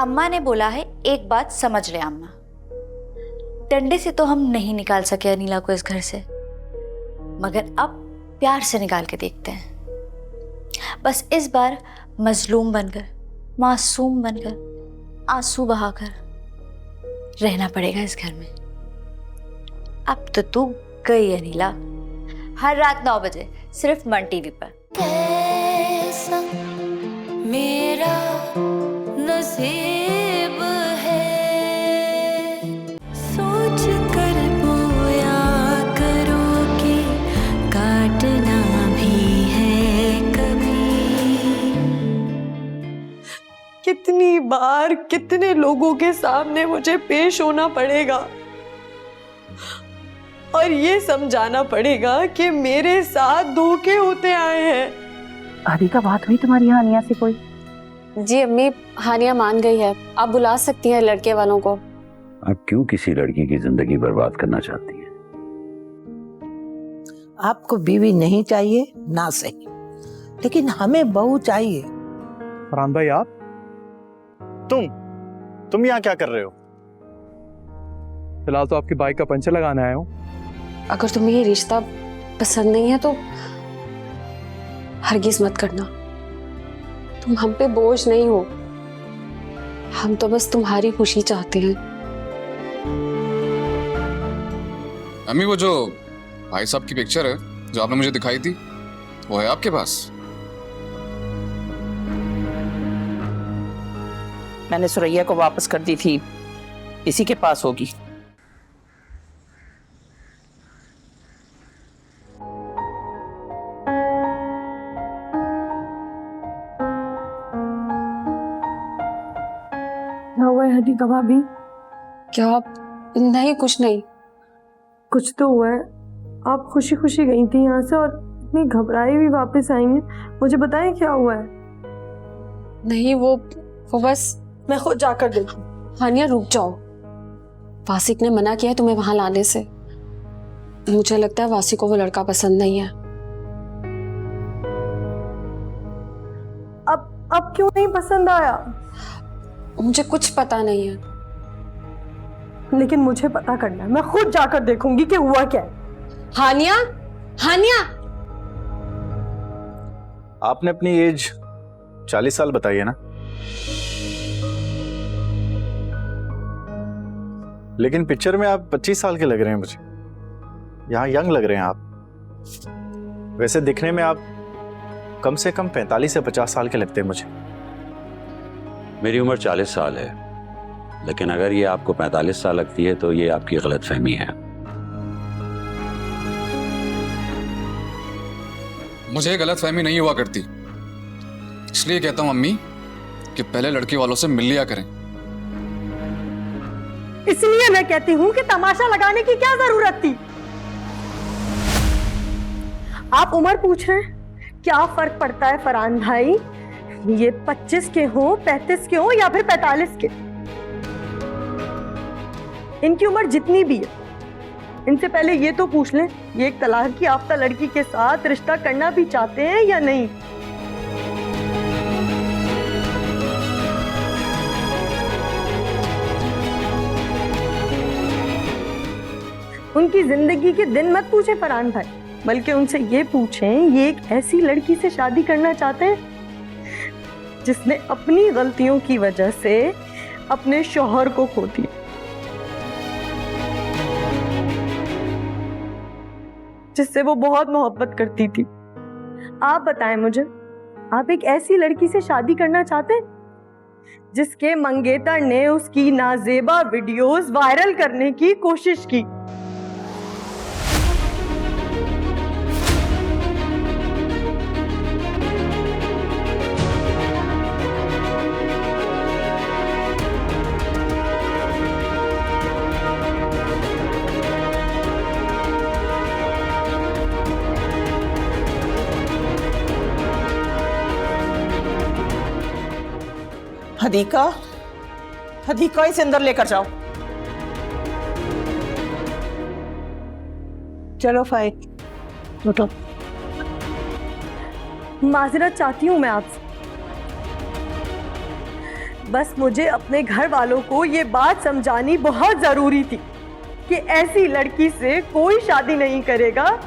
अम्मा ने बोला है, एक बात समझ रहे अम्मा, डंडे से तो हम नहीं निकाल सके अनीला को इस घर से, मगर अब प्यार से निकाल के देखते हैं। बस इस बार मजलूम बनकर, मासूम बनकर, आंसू बहाकर रहना पड़ेगा इस घर में। अब तो तू गई अनीला, हर रात 9 बजे सिर्फ मन टीवी पर। कैसा मेरा नसीब है, सोच कर बोया करो कि काटना भी है कभी। कितनी बार कितने लोगों के सामने मुझे पेश होना पड़ेगा और ये समझाना पड़ेगा कि मेरे साथ धोखे होते आए हैं। राधिका, बात हुई तुम्हारी हानिया से कोई? जी अम्मी, हानिया मान गई है। आप बुला सकती हैं लड़के वालों को। आप क्यों किसी लड़की की जिंदगी बर्बाद करना चाहती हैं? आपको बीवी नहीं चाहिए ना सही, लेकिन हमें बहू चाहिए। फरहान भाई, आप तुम यहाँ क्या कर रहे हो? फिलहाल तो आपकी बाइक का पंचर लगाने आया हूँ। अगर तुम्हें ये रिश्ता पसंद नहीं है तो हरगिज मत करना। तुम हम पे बोझ नहीं हो, हम तो बस तुम्हारी खुशी चाहते हैं। अम्मी, वो जो भाई साहब की पिक्चर है जो आपने मुझे दिखाई थी, वो है आपके पास? मैंने सुरैया को वापस कर दी थी, इसी के पास होगी। क्या हुआ है हदीका भाभी? क्या आप? नहीं, कुछ नहीं। कुछ तो हुआ है। आप खुशी खुशी गई थी यहाँ से और इतनी घबराई हुई वापस आई हैं। मुझे बताएं क्या हुआ है? नहीं, वो बस। मैं खुद जाकर देखूं। हानिया, रुक जाओ। वासिक ने मना किया है तुम्हें वहां लाने से। मुझे लगता है वासिक को वो लड़का पसंद नहीं है। अब क्यों नहीं पसंद आया? मुझे कुछ पता नहीं है, लेकिन मुझे पता करना है। मैं खुद जाकर देखूंगी कि हुआ क्या है। हानिया, हानिया। आपने अपनी एज 40 साल बताई है ना? लेकिन पिक्चर में आप 25 साल के लग रहे हैं मुझे। यहाँ यंग लग रहे हैं आप। वैसे दिखने में आप कम से कम 45 से 50 साल के लगते हैं मुझे। मेरी उम्र 40 साल है, लेकिन अगर ये आपको 45 साल लगती है तो ये आपकी गलतफहमी है। मुझे गलतफहमी नहीं हुआ करती, इसलिए कहता हूँ अम्मी कि पहले लड़के वालों से मिल लिया करें। इसलिए मैं कहती हूँ कि तमाशा लगाने की क्या जरूरत थी? आप उम्र पूछ रहे हैं? क्या फर्क पड़ता है फरहान भाई, ये 25 के हो, 35 के हो या फिर 45 के? इनकी उम्र जितनी भी है, इनसे पहले ये तो पूछ लें, ये एक तलाक याफ्ता लड़की के साथ रिश्ता करना भी चाहते हैं या नहीं? उनकी जिंदगी के दिन मत पूछे फरहान भाई, बल्कि उनसे ये पूछें, ये एक ऐसी लड़की से शादी करना चाहते हैं जिसने अपनी गलतियों की वजह से अपने शौहर को खो दिया, जिससे वो बहुत मोहब्बत करती थी। आप बताएं मुझे, आप एक ऐसी लड़की से शादी करना चाहते हैं जिसके मंगेतर ने उसकी नाजेबा वीडियोस वायरल करने की कोशिश की? हदीका, हदीका, इसे अंदर लेकर जाओ। चलो फाइक, उठो। माजरत चाहती हूं मैं आपसे, बस मुझे अपने घर वालों को ये बात समझानी बहुत जरूरी थी कि ऐसी लड़की से कोई शादी नहीं करेगा,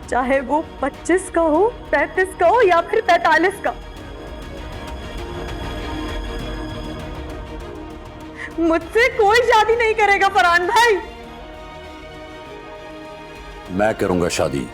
चाहे वो 25 का हो, 35 का हो या फिर 45 का। मुझसे कोई शादी नहीं करेगा फरहान भाई। मैं करूंगा शादी।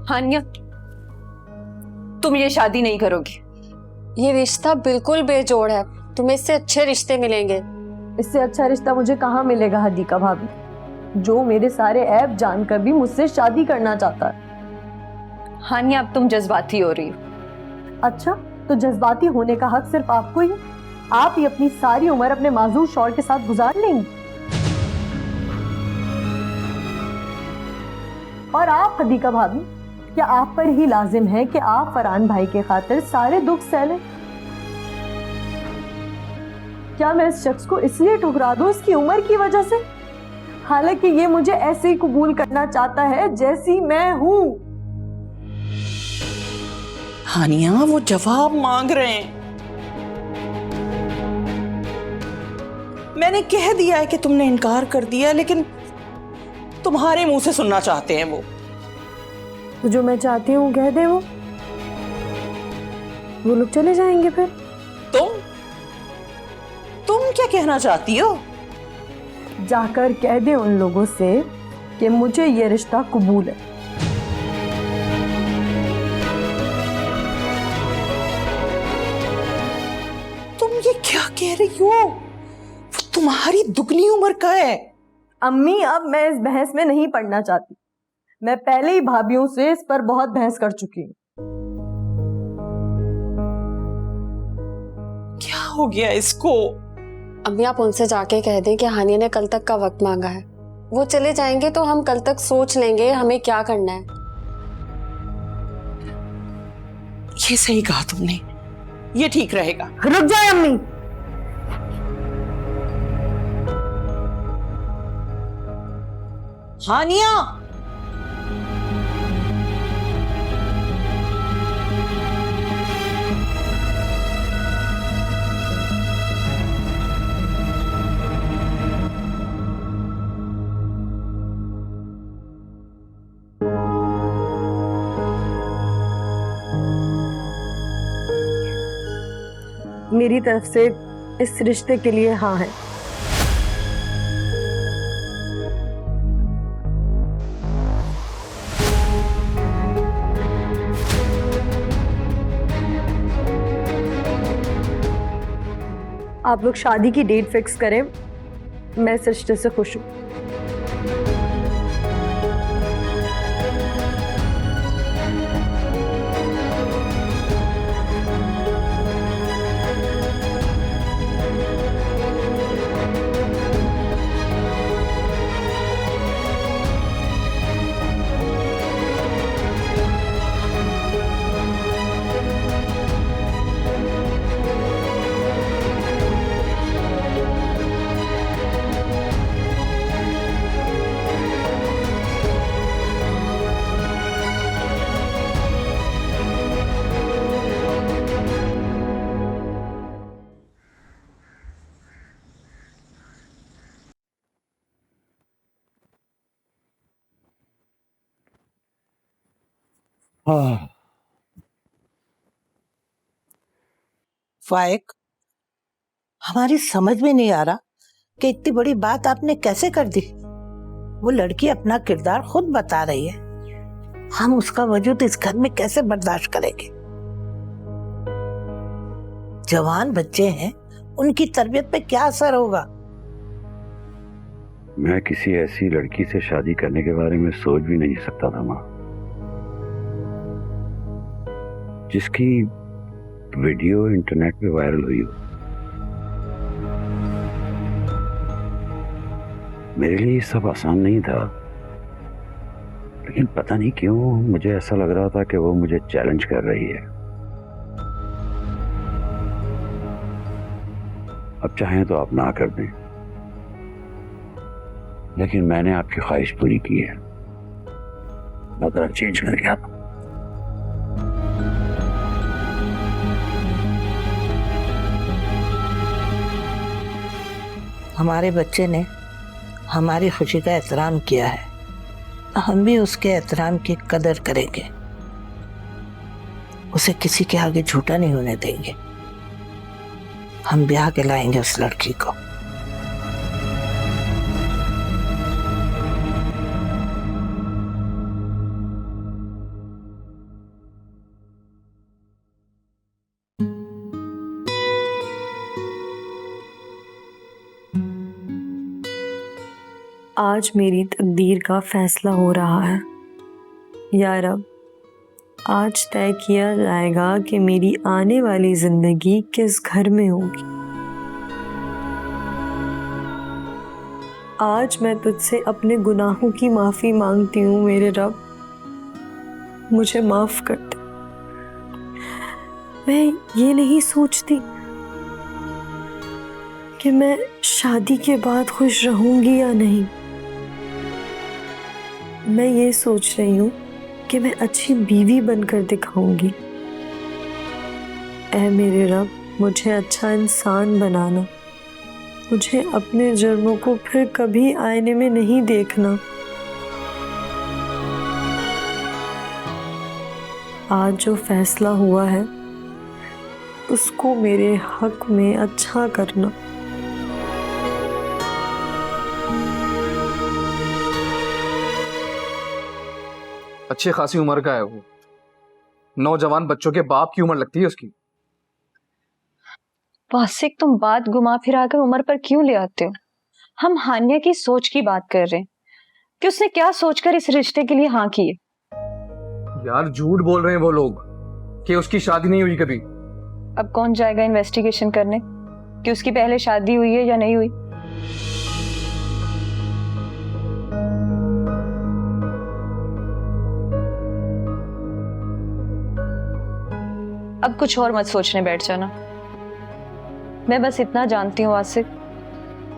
हानिया, तुम ये शादी नहीं करोगी। ये रिश्ता बिल्कुल बेजोड़ है, तुम्हें इससे अच्छे रिश्ते मिलेंगे। इससे अच्छा रिश्ता मुझे कहाँ मिलेगा हदीका भाभी, जो मेरे सारे ऐब जानकर भी मुझसे शादी करना चाहता है। हानिया, अब तुम जज्बाती हो रही हो। अच्छा, तो जज्बाती होने का हक सिर्फ आपको ही? आप ही अपनी सारी उम्र अपने माजूर शौहर के साथ गुजार लेंगी। और आप हदीका भाभी, क्या आप पर ही लाजिम है कि आप फरहान भाई के खातिर सारे दुख सह लें? क्या मैं इस शख्स को इसलिए ठुकरा दूं इसकी उम्र की वजह से, हालांकि ये मुझे ऐसे ही कबूल करना चाहता है जैसी मैं हूं? हानिया, वो जवाब मांग रहे हैं। मैंने कह दिया है कि तुमने इनकार कर दिया, लेकिन तुम्हारे मुंह से सुनना चाहते हैं वो। तो जो मैं चाहती हूँ कह दे, वो लोग चले जाएंगे फिर। तुम क्या कहना चाहती हो? जाकर कह दे उन लोगों से कि मुझे ये रिश्ता कबूल है। तुम ये क्या कह रही हो? वो तुम्हारी दुगनी उम्र का है। अम्मी, अब मैं इस बहस में नहीं पड़ना चाहती। मैं पहले ही भाभियों से इस पर बहुत बहस कर चुकी हूँ। क्या हो गया इसको? अम्मी, आप उनसे जाके कह दें कि हानिया ने कल तक का वक्त मांगा है। वो चले जाएंगे तो हम कल तक सोच लेंगे हमें क्या करना है। ये सही कहा तुमने, ये ठीक रहेगा। रुक जाए अम्मी। हानिया, मेरी तरफ से इस रिश्ते के लिए हाँ है। आप लोग शादी की डेट फिक्स करें, मैं इस रिश्ते से खुश हूं। फाइक, हमारी समझ में नहीं आ रहा कि इतनी बड़ी बात आपने कैसे कर दी। वो लड़की अपना किरदार खुद बता रही है, हम उसका वजूद इस घर में कैसे बर्दाश्त करेंगे? जवान बच्चे हैं, उनकी तरबियत पे क्या असर होगा? मैं किसी ऐसी लड़की से शादी करने के बारे में सोच भी नहीं सकता था माँ, जिसकी वीडियो इंटरनेट पे वायरल हुई हो। मेरे लिए ये सब आसान नहीं था, लेकिन पता नहीं क्यों मुझे ऐसा लग रहा था कि वो मुझे चैलेंज कर रही है। अब चाहें तो आप ना कर दें, लेकिन मैंने आपकी ख्वाहिश पूरी की है। अगर चेंज कर गया तो हमारे बच्चे ने हमारी खुशी का एहतराम किया है, हम भी उसके एहतराम की कदर करेंगे, उसे किसी के आगे झूठा नहीं होने देंगे। हम ब्याह के लाएंगे उस लड़की को। आज मेरी तकदीर का फैसला हो रहा है। या रब, आज तय किया जाएगा कि मेरी आने वाली जिंदगी किस घर में होगी। आज मैं तुझसे अपने गुनाहों की माफी मांगती हूँ मेरे रब, मुझे माफ कर दे। मैं ये नहीं सोचती कि मैं शादी के बाद खुश रहूंगी या नहीं। मैं ये सोच रही हूँ कि मैं अच्छी बीवी बनकर दिखाऊंगी। ऐ मेरे रब, मुझे अच्छा इंसान बनाना, मुझे अपने जुर्मों को फिर कभी आईने में नहीं देखना। आज जो फैसला हुआ है उसको मेरे हक में अच्छा करना। अच्छी खासी उम्र का है वो, नौजवान बच्चों के बाप की उम्र लगती है उसकी। वासिक, तुम बात घुमा फिरा कर उम्र पर क्यों ले आते हो? हम हान्या की सोच की बात कर रहे हैं कि उसने क्या सोचकर इस रिश्ते के लिए हाँ की है। यार झूठ बोल रहे हैं वो लोग कि उसकी शादी नहीं हुई कभी। अब कौन जाएगा इन्वेस्टिगेशन करने कि उसकी पहले शादी हुई है या नहीं हुई? अब कुछ और मत सोचने बैठ जाना। मैं बस इतना जानती हूँ वासिक,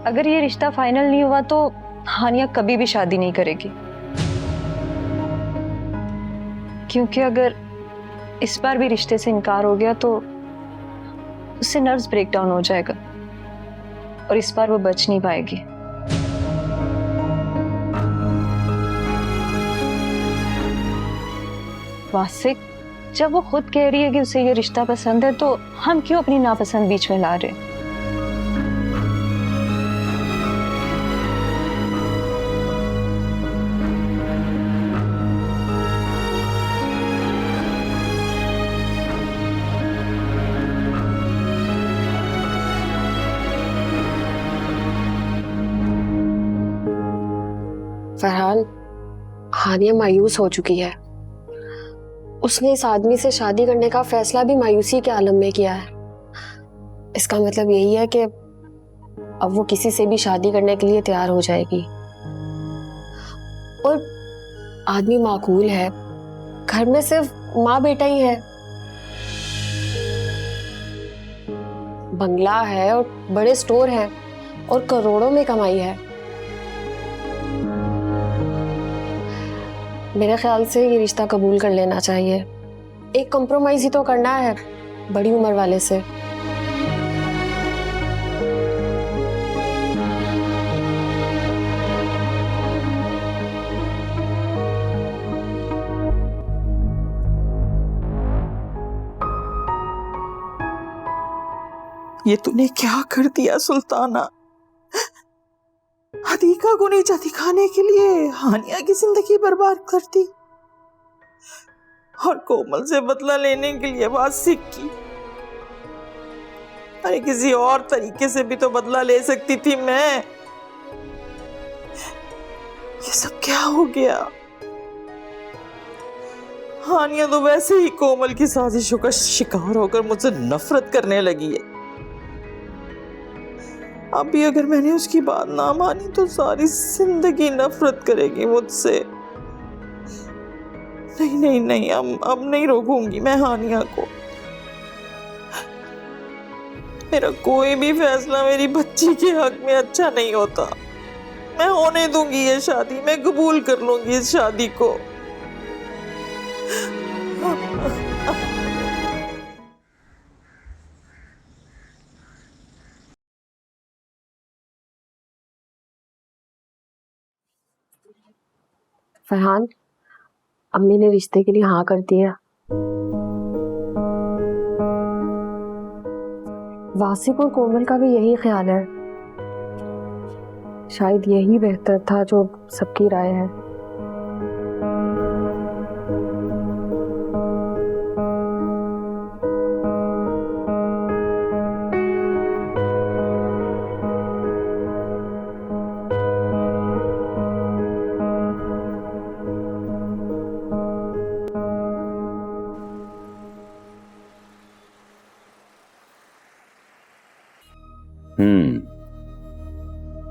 अगर ये रिश्ता फाइनल नहीं हुआ तो हानिया कभी भी शादी नहीं करेगी, क्योंकि अगर इस बार भी रिश्ते से इनकार हो गया तो उससे नर्व्स ब्रेकडाउन हो जाएगा और इस बार वो बच नहीं पाएगी। वासिक, जब वो खुद कह रही है कि उसे ये रिश्ता पसंद है तो हम क्यों अपनी नापसंद बीच में ला रहे हैं? फरहान, हानिया मायूस हो चुकी है। उसने इस आदमी से शादी करने का फैसला भी मायूसी के आलम में किया है। इसका मतलब यही है कि अब वो किसी से भी शादी करने के लिए तैयार हो जाएगी। और आदमी माकूल है, घर में सिर्फ माँ बेटा ही है, बंगला है और बड़े स्टोर हैं और करोड़ों में कमाई है। मेरे ख्याल से ये रिश्ता कबूल कर लेना चाहिए। एक कॉम्प्रोमाइज ही तो करना है बड़ी उम्र वाले से। ये तूने क्या कर दिया सुल्ताना? हदीका को नीचा दिखाने के लिए हानिया की जिंदगी बर्बाद कर दी और कोमल से बदला लेने के लिए वासिक की। अरे किसी और तरीके से भी तो बदला ले सकती थी मैं। ये सब क्या हो गया? हानिया तो वैसे ही कोमल की साजिशों का शिकार होकर मुझसे नफरत करने लगी है। अब भी अगर मैंने उसकी बात ना मानी तो सारी जिंदगी नफरत करेगी मुझसे। नहीं नहीं नहीं, अब नहीं रोकूंगी मैं हानिया को। मेरा कोई भी फैसला मेरी बच्ची के हक में अच्छा नहीं होता। मैं होने दूंगी ये शादी, मैं कबूल कर लूंगी इस शादी को। फरहान, अम्मी ने रिश्ते के लिए हाँ कर दिया। वासिक और कोमल का भी यही ख्याल है। शायद यही बेहतर था जो सबकी राय है।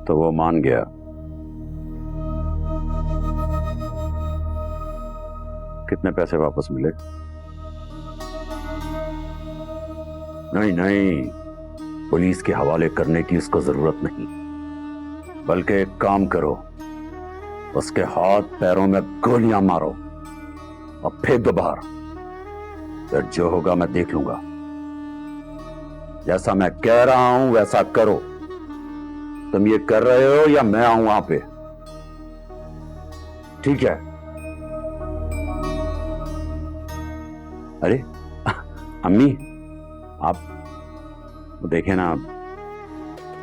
तो वो मान गया। कितने पैसे वापस मिले? नहीं नहीं, पुलिस के हवाले करने की उसको जरूरत नहीं, बल्कि एक काम करो, उसके हाथ पैरों में गोलियां मारो और फेंक दो बाहर। फिर जो होगा मैं देख लूंगा। जैसा मैं कह रहा हूं वैसा करो। तुम ये कर रहे हो या मैं आऊं वहां पे? ठीक है? अरे अम्मी, आप देखे ना,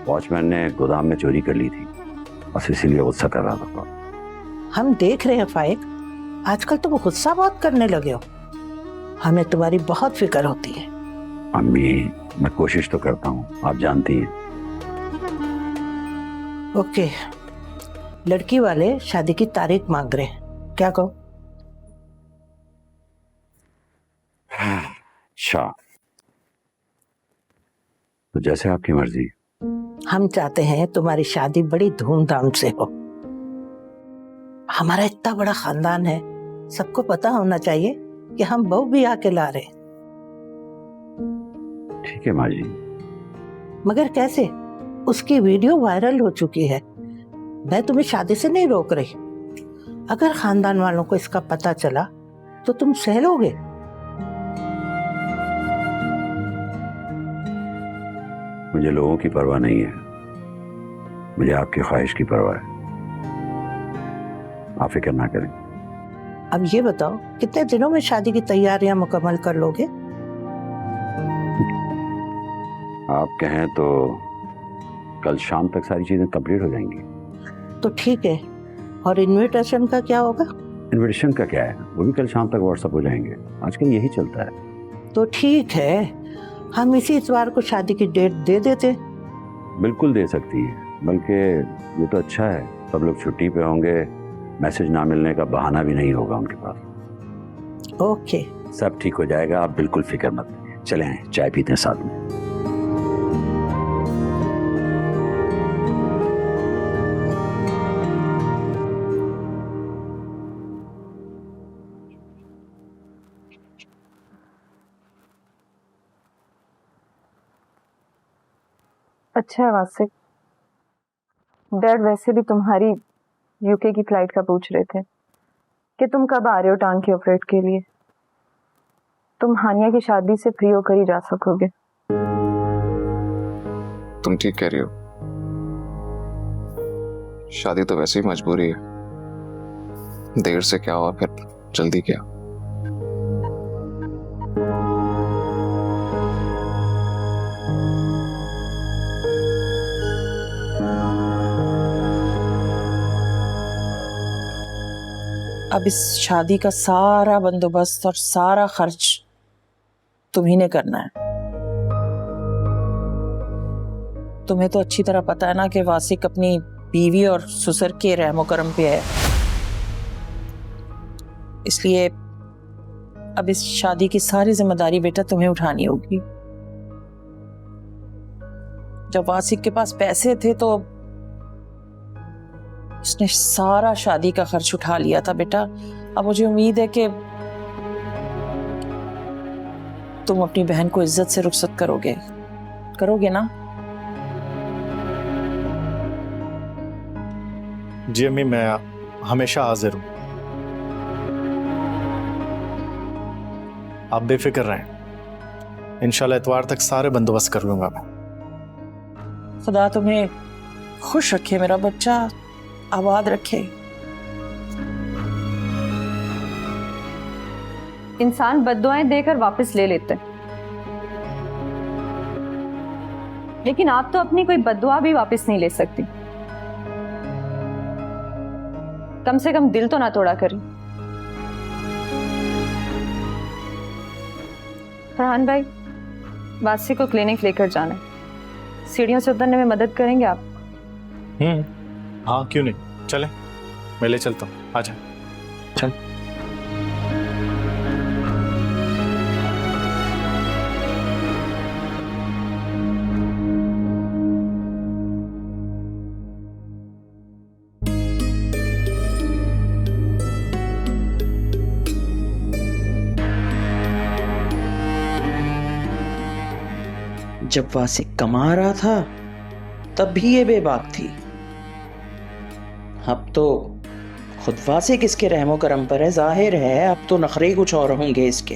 वॉचमैन ने गोदाम में चोरी कर ली थी, बस इसीलिए गुस्सा कर रहा था। हम देख रहे हैं फाइक, आजकल तो वो गुस्सा बहुत करने लगे हो। हमें तुम्हारी बहुत फिक्र होती है। अम्मी, मैं कोशिश तो करता हूँ, आप जानती हैं। ओके, लड़की वाले शादी की तारीख मांग रहे हैं, क्या कहो? अच्छा, तो जैसे आपकी मर्जी। हम चाहते हैं तुम्हारी शादी बड़ी धूमधाम से हो। हमारा इतना बड़ा खानदान है, सबको पता होना चाहिए कि हम बहू भी आके ला रहे हैं। ठीक है माँ जी। मगर कैसे? उसकी वीडियो वायरल हो चुकी है। मैं तुम्हें शादी से नहीं रोक रही। अगर खानदान वालों को इसका पता चला तो तुम सह लोगे? मुझे लोगों की परवाह नहीं है, मुझे आपकी ख्वाहिश की परवाह है। आप फिक्र ना करें। अब ये बताओ, कितने दिनों में शादी की तैयारियां मुकम्मल कर लोगे? आप कहें तो कल शाम तक सारी चीजें कंप्लीट हो जाएंगी। तो ठीक है। और इनविटेशन का क्या होगा? इनविटेशन का क्या है, वो भी कल शाम तक व्हाट्सएप हो जाएंगे। आजकल यही चलता है। तो ठीक है, हम इसी इतवार को शादी की डेट दे देते। बिल्कुल दे सकती है, बल्कि ये तो अच्छा है, सब लोग छुट्टी पे होंगे, मैसेज ना मिलने का बहाना भी नहीं होगा उनके पास। ओके, सब ठीक हो जाएगा, आप बिल्कुल फिक्र मत करिए। चले आए, चाय पीते हैं साथ में। अच्छा है वासिक, डैड वैसे भी तुम्हारी यूके की फ्लाइट का पूछ रहे थे कि तुम कब आ रहे हो टांग के ऑपरेट के लिए। तुम हानिया की शादी से फ्री होकर ही जा सकोगे। तुम ठीक कह रही हो, शादी तो वैसे ही मजबूरी है, देर से क्या हुआ फिर जल्दी क्या। अब इस शादी का सारा बंदोबस्त और सारा खर्च तुम्ही ने करना है। तुम्हें तो अच्छी तरह पता है ना कि वासिक अपनी बीवी और ससुर के रहमो करम पे है, इसलिए अब इस शादी की सारी जिम्मेदारी बेटा तुम्हें उठानी होगी। जब वासिक के पास पैसे थे तो उसने सारा शादी का खर्च उठा लिया था बेटा। अब मुझे उम्मीद है कि तुम अपनी बहन को इज्जत से रुखसत करोगे ना? जी अम्मी, मैं हमेशा हाजिर हूं। आप बेफिक्र रहें, इंशाल्लाह इतवार तक सारे बंदोबस्त कर लूंगा मैं। खुदा तुम्हें खुश रखे, मेरा बच्चा आबाद रखे। इंसान बद्दुआएं देकर वापस ले लेते हैं, लेकिन आप तो अपनी कोई बद्दुआ भी वापस नहीं ले सकती। कम से कम दिल तो ना तोड़ा करें। फरहान भाई, वासी को क्लिनिक लेकर जाना है। सीढ़ियों से उतरने में मदद करेंगे आप? हाँ क्यों नहीं, चले मैं ले चलता हूँ। आजा चल। जब वासिक कमा रहा था तब भी ये बेबाक थी। अब तो खुद वासिक इसके रहमो करम पर है, जाहिर है अब तो नखरे कुछ और होंगे इसके।